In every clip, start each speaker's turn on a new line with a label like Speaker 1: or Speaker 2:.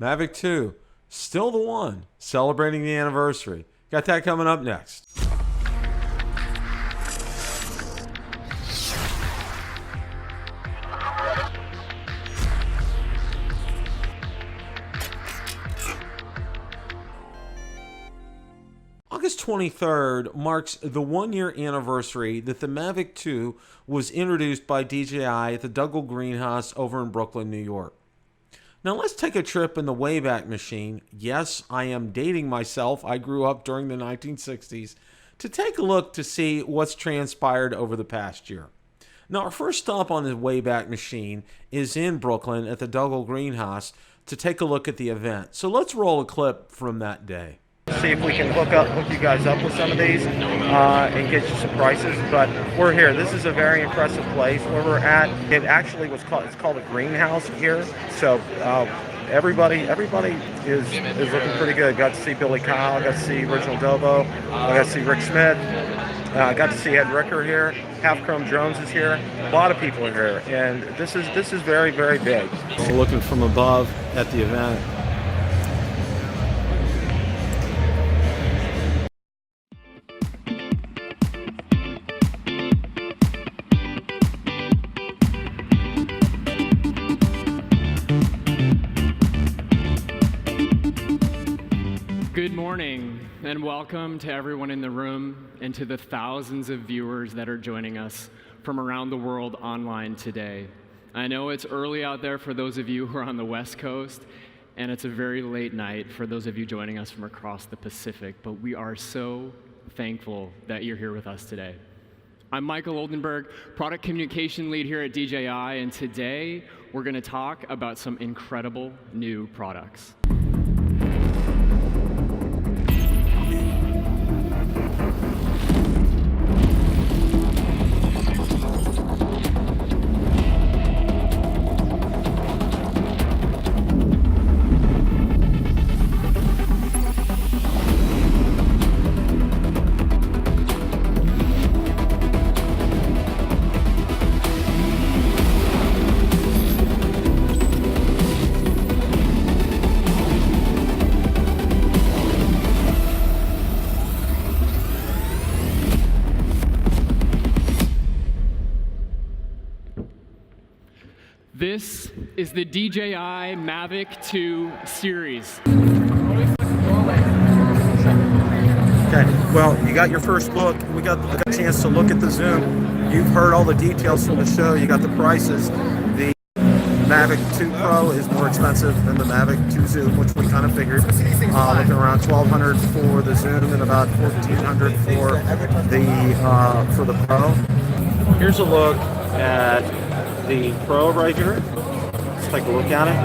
Speaker 1: Mavic 2, still the one, celebrating the anniversary. Got that coming up next. August 23rd marks the one-year anniversary that the Mavic 2 was introduced by DJI at the Douglas Greenhouse over in Brooklyn, New York. Now let's take a trip in the Wayback Machine. Yes, I am dating myself. I grew up during the 1960s. To take a look to see what's transpired over the past year. Now our first stop on the Wayback Machine is in Brooklyn at the Douglas Greenhouse to take a look at the event. So let's roll a clip from that day.
Speaker 2: See if we can hook you guys up with some of these and get you some prices. But we're here. This is a very impressive place where we're at. It actually it's called a greenhouse here. So everybody is looking pretty good. Got to see Billy Kyle. Got to see Original Dobo. I got to see Rick Smith. Got to see Ed Ricker here. Half Chrome Drones is here. A lot of people are here, and this is very, very big.
Speaker 1: So looking from above at the event.
Speaker 3: Good morning and welcome to everyone in the room and to the thousands of viewers that are joining us from around the world online today. I know it's early out there for those of you who are on the West Coast, and it's a very late night for those of you joining us from across the Pacific, but we are so thankful that you're here with us today. I'm Michael Oldenburg, Product Communication Lead here at DJI, and today we're going to talk about some incredible new products. This is the DJI Mavic 2 series.
Speaker 2: Okay, well, you got your first look. We got a chance to look at the zoom. You've heard all the details from the show. You got the prices. The Mavic 2 Pro is more expensive than the Mavic 2 Zoom, which we kind of figured. Looking around $1,200 for the Zoom and about $1,400 for the Pro. Here's a look at the Pro right here. Let's take a look at it.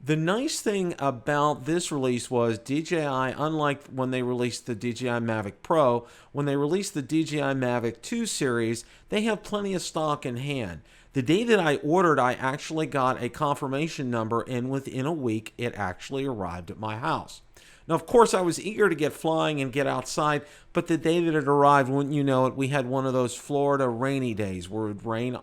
Speaker 1: The nice thing about this release was DJI, unlike when they released the DJI Mavic Pro, when they released the DJI Mavic 2 series, they have plenty of stock in hand. The day that I ordered, I actually got a confirmation number, and within a week, it actually arrived at my house. Now, of course, I was eager to get flying and get outside, but the day that it arrived, wouldn't you know it, we had one of those Florida rainy days where it would rain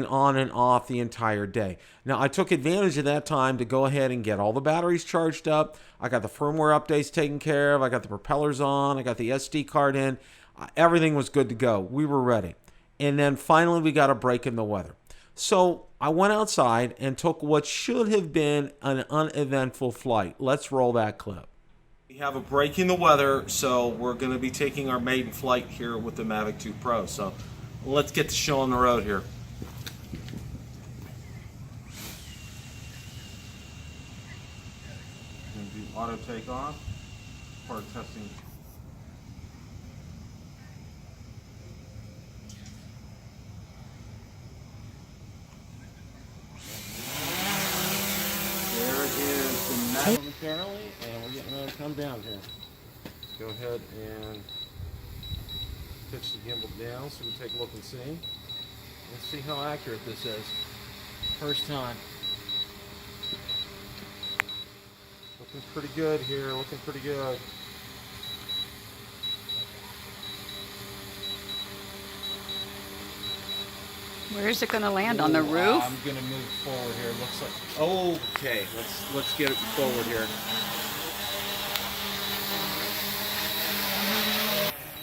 Speaker 1: on and off the entire day. Now, I took advantage of that time to go ahead and get all the batteries charged up. I got the firmware updates taken care of. I got the propellers on. I got the SD card in. Everything was good to go. We were ready. And then finally, we got a break in the weather. So I went outside and took what should have been an uneventful flight. Let's roll that clip. We have a break in the weather, so we're going to be taking our maiden flight here with the Mavic 2 Pro. So let's get the show on the road here. Auto takeoff, part testing. is the Mavic momentarily, and we're getting ready to come down here. Let's go ahead and pitch the gimbal down so we can take a look and see. Let's see how accurate this is. First time. Looking pretty good here, looking pretty good.
Speaker 4: Where is it going to land? On the roof?
Speaker 1: I'm gonna move forward here. Looks like okay. Let's get it forward here.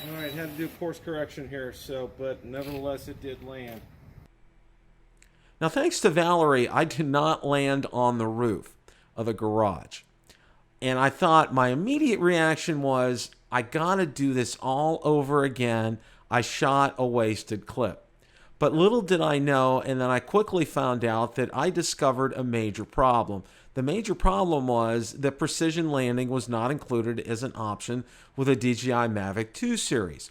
Speaker 1: All right, had to do course correction here, but nevertheless it did land. Now, thanks to Valerie, I did not land on the roof of the garage. And I thought my immediate reaction was, I gotta do this all over again. I shot a wasted clip. But little did I know, and then I quickly found out that I discovered a major problem. The major problem was that precision landing was not included as an option with a DJI Mavic 2 series.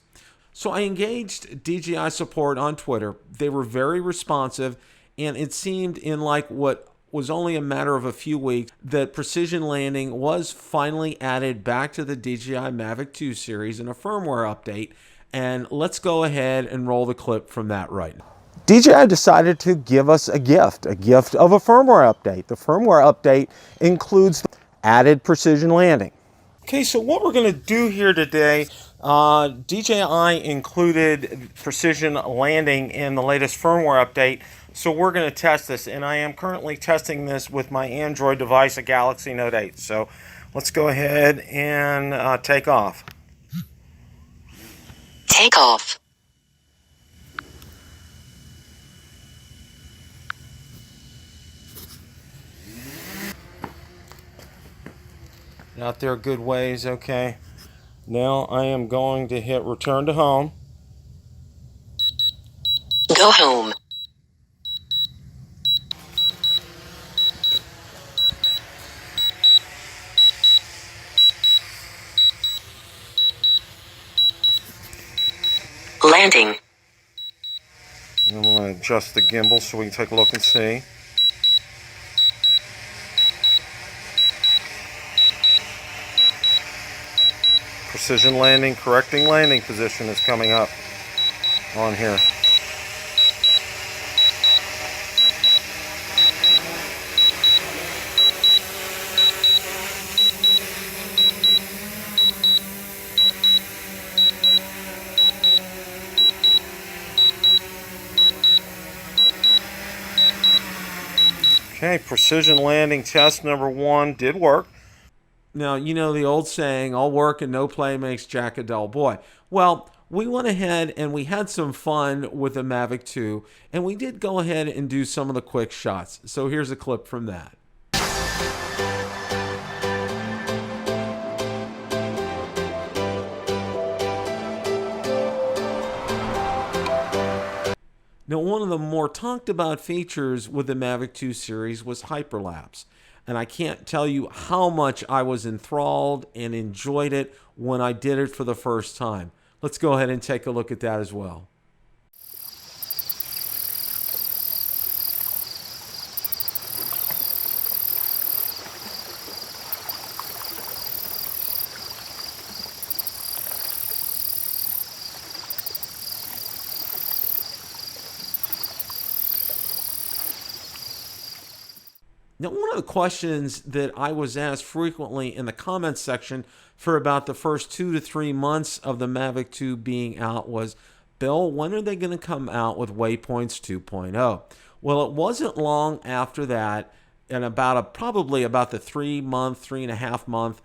Speaker 1: So I engaged DJI support on Twitter. They were very responsive, and it seemed in like what was only a matter of a few weeks that precision landing was finally added back to the DJI Mavic 2 series in a firmware update. And let's go ahead and roll the clip from that right now. DJI decided to give us a gift of a firmware update. The firmware update includes added precision landing. Okay, so what we're going to do here today, DJI included precision landing in the latest firmware update. So we're going to test this, and I am currently testing this with my Android device, a Galaxy Note 8. So let's go ahead and take off.
Speaker 4: Take off.
Speaker 1: Out there a good ways, okay. Now I am going to hit return to home.
Speaker 4: Go home. Landing.
Speaker 1: I'm going to adjust the gimbal so we can take a look and see. Precision landing, correcting landing position is coming up on here. Okay, precision landing test number 1 did work. Now, you know the old saying, all work and no play makes Jack a dull boy. Well, we went ahead and we had some fun with the Mavic 2, and we did go ahead and do some of the quick shots. So here's a clip from that. Now, one of the more talked about features with the Mavic 2 series was hyperlapse. And I can't tell you how much I was enthralled and enjoyed it when I did it for the first time. Let's go ahead and take a look at that as well. Now, one of the questions that I was asked frequently in the comments section for about the first 2 to 3 months of the Mavic 2 being out was, Bill, when are they going to come out with Waypoints 2.0? Well, it wasn't long after that, and probably about the 3.5 month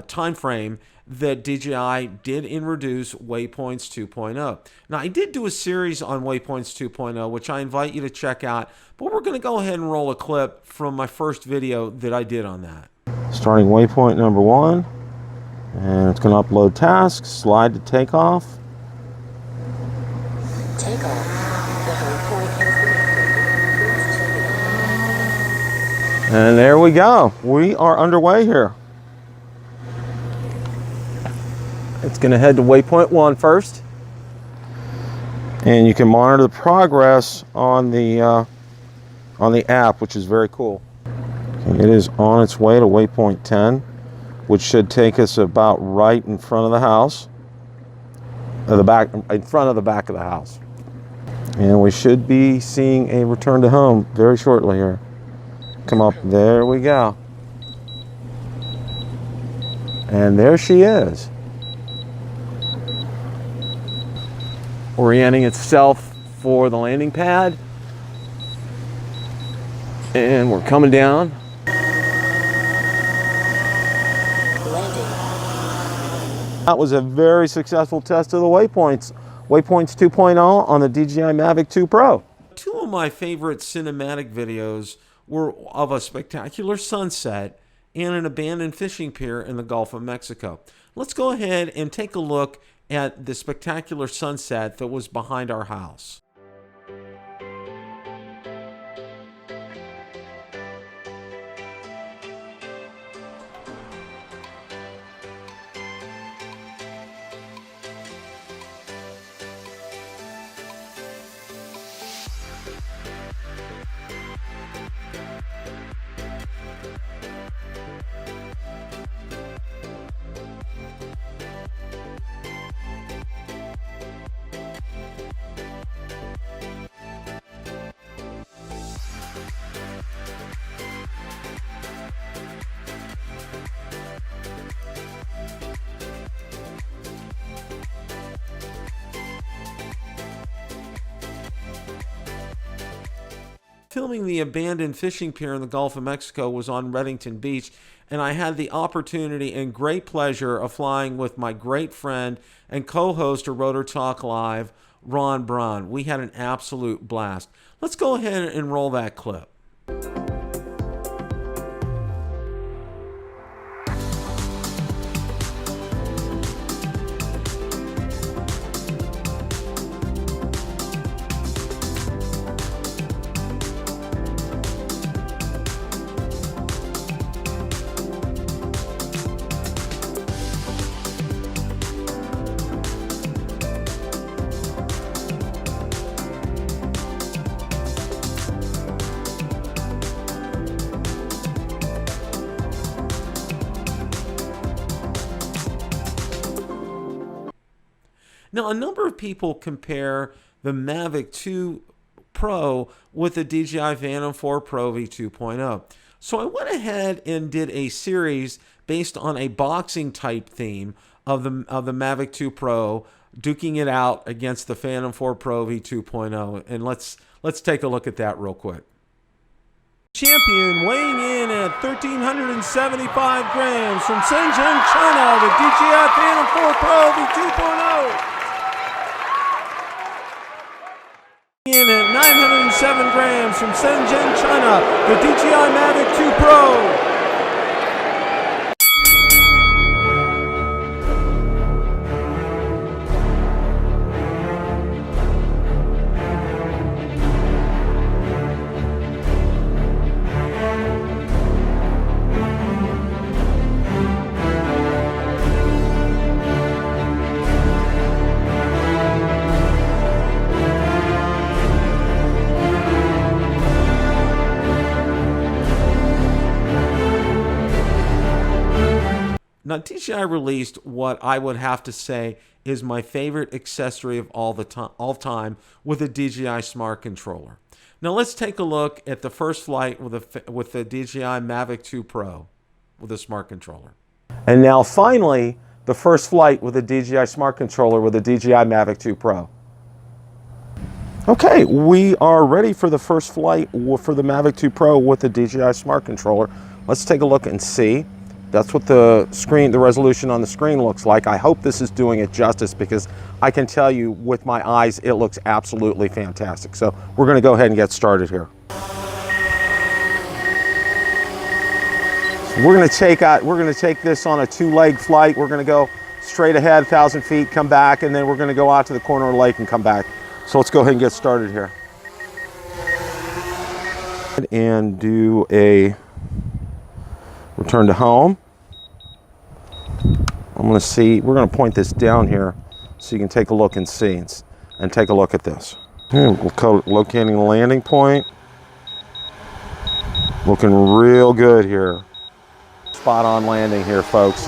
Speaker 1: time frame, that DJI did introduce Waypoints 2.0. Now, I did do a series on Waypoints 2.0, which I invite you to check out, but we're going to go ahead and roll a clip from my first video that I did on that. Starting waypoint number 1, and it's going to upload tasks, slide to takeoff.
Speaker 4: Takeoff.
Speaker 1: And there we go. We are underway here. It's going to head to waypoint 1 first, and you can monitor the progress on the app, which is very cool. It is on its way to waypoint 10, which should take us about right in front of the house, in front of the back of the house. And we should be seeing a return to home very shortly here. Come up, there we go. And there she is. Orienting itself for the landing pad. And we're coming down. That was a very successful test of the Waypoints. Waypoints 2.0 on the DJI Mavic 2 Pro. Two of my favorite cinematic videos were of a spectacular sunset and an abandoned fishing pier in the Gulf of Mexico. Let's go ahead and take a look at the spectacular sunset that was behind our house. Filming the abandoned fishing pier in the Gulf of Mexico was on Redington Beach, and I had the opportunity and great pleasure of flying with my great friend and co-host of Rotor Talk Live, Ron Braun. We had an absolute blast. Let's go ahead and roll that clip. Now, a number of people compare the Mavic 2 Pro with the DJI Phantom 4 Pro V2.0. So I went ahead and did a series based on a boxing type theme of the Mavic 2 Pro, duking it out against the Phantom 4 Pro V2.0. And let's take a look at that real quick. Champion weighing in at 1,375 grams from Shenzhen, China, the DJI Phantom 4 Pro V2.0. In at 907 grams from Shenzhen, China, the DJI Mavic 2 Pro. Now, DJI released what I would have to say is my favorite accessory of all time with the DJI Smart Controller. Now, let's take a look at the first flight with the DJI Mavic 2 Pro with a Smart Controller. And now, finally, the first flight with the DJI Smart Controller with the DJI Mavic 2 Pro. Okay, we are ready for the first flight for the Mavic 2 Pro with the DJI Smart Controller. Let's take a look and see. That's what the resolution on the screen looks like. I hope this is doing it justice, because I can tell you with my eyes, it looks absolutely fantastic. So we're going to go ahead and get started here. So we're going to take this on a 2-leg flight. We're going to go straight ahead 1,000 feet, come back, and then we're going to go out to the corner of the lake and come back. So let's go ahead and get started here. And do a return to home. I'm going to see, we're going to point this down here so you can take a look and see, and take a look at this. Here, we're locating the landing point. Looking real good here. Spot on landing here, folks.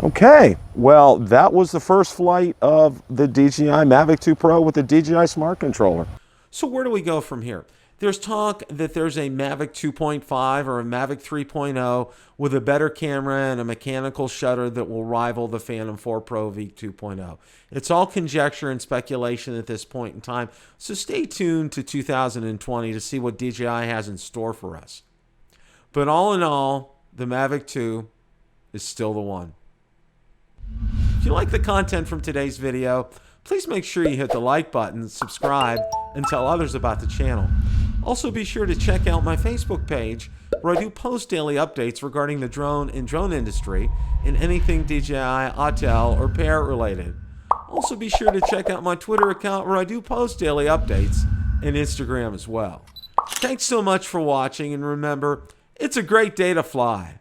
Speaker 1: Okay, well, that was the first flight of the DJI Mavic 2 Pro with the DJI Smart Controller. So where do we go from here? There's talk that there's a Mavic 2.5 or a Mavic 3.0 with a better camera and a mechanical shutter that will rival the Phantom 4 Pro V 2.0. It's all conjecture and speculation at this point in time, so stay tuned to 2020 to see what DJI has in store for us. But all in all, the Mavic 2 is still the one. If you like the content from today's video, please make sure you hit the like button, subscribe, and tell others about the channel. Also be sure to check out my Facebook page where I do post daily updates regarding the drone and drone industry and anything DJI, Autel, or Parrot related. Also be sure to check out my Twitter account where I do post daily updates and Instagram as well. Thanks so much for watching, and remember, it's a great day to fly.